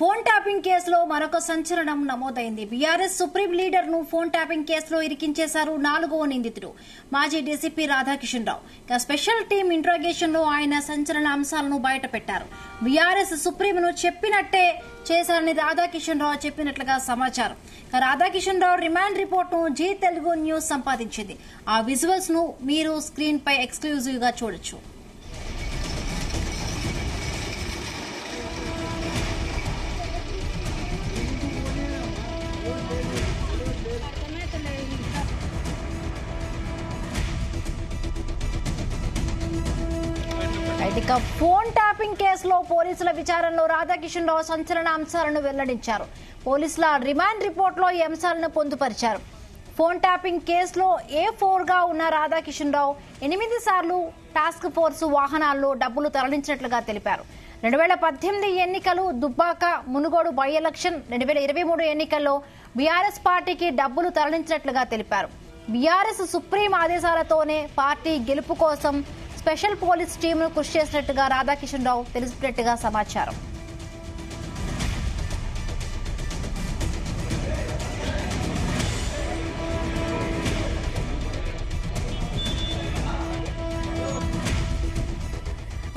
Phone tapping కేసులో మరొక సంచలనం నమోదైంది. బీఆర్ఎస్ సుప్రీం లీడర్ ను ఫోన్ ట్యాపింగ్ కేసులో ఇరికించేశారు 4వ నిందితుడు మాజీ డీసీపీ రాధాకిషన్ రావు. స్పెషల్ టీం ఇంట్రాగేషన్ లో ఆయన సంచలన అంశాలను బయటపెట్టారు. బీఆర్ఎస్ సుప్రీం ను చెప్పినట్టే చేశారని రాధాకిషన్ రావు చెప్పినట్లుగా సమాచారం. రాధాకిషన్ రావు రిమాండ్ రిపోర్ట్ ను జీ తెలుగు న్యూస్ సంపాదించింది. ఆ విజువల్స్ ను మీరు స్క్రీన్ పై ఎక్స్క్లూజివ్ గా చూడొచ్చు. ఇక ఫోన్ ట్యాపింగ్ కేసులో పోలీసుల విచారణలో రాధాకిషన్ రావు సంచలన అంశాలను వెల్లడించారు. పోలీసుల రిమాండ్ రిపోర్ట్ లో ఈ అంశాలను పొందుపరిచారు. ఫోన్ ట్యాపింగ్ కేసులో A4 గా ఉన్న రాధాకిషన్ రావు 8 సార్లు టాస్క్ ఫోర్స్ వాహనాల్లో డబ్బులు తరలించినట్లుగా తెలిపారు. 2018 ఎన్నికలు, దుబ్బాక, మునుగోడు బై ఎలక్షన్, 2023 ఎన్నికల్లో బీఆర్ఎస్ పార్టీకి డబ్బులు తరలించినట్లుగా తెలిపారు. బీఆర్ఎస్ సుప్రీం ఆదేశాలతోనే పార్టీ గెలుపు కోసం స్పెషల్ పోలీస్ టీంను కృషి చేసినట్టుగా రాధాకిషన్ రావు తెలిసినట్టుగా సమాచారం.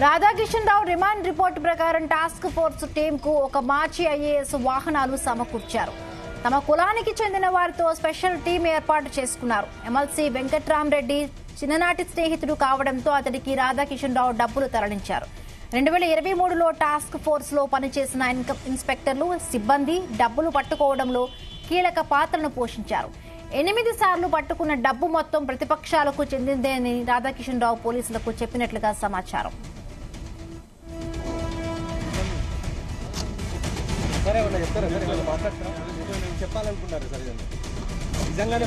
రాధాకిషన్ రావు రిమాండ్ రిపోర్టు ప్రకారం టాస్క్ ఫోర్స్ టీంకు ఒక మాజీ ఐఏఎస్ వాహనాలు సమకూర్చారు. తమ కులానికి చెందిన వారితో స్పెషల్ టీం ఏర్పాటు చేసుకున్నారు. ఎమ్మెల్సీ వెంకట్రామరెడ్డి చిన్ననాటి స్నేహితుడు కావడంతో అతడికి రాధాకిషన్ రావు డబ్బులు తరలించారు. 2023లో టాస్క్ ఫోర్స్ లో పనిచేసిన ఇన్స్పెక్టర్లు, సిబ్బంది డబ్బులు పట్టుకోవడంలో కీలక పాత్రను పోషించారు. 8 సార్లు పట్టుకున్న డబ్బు మొత్తం ప్రతిపక్షాలకు చెందిందేనని రాధాకిషన్ రావు పోలీసులకు చెప్పినట్లుగా సమాచారం. చెప్పాలనుకున్నారు సార్, నిజంగానే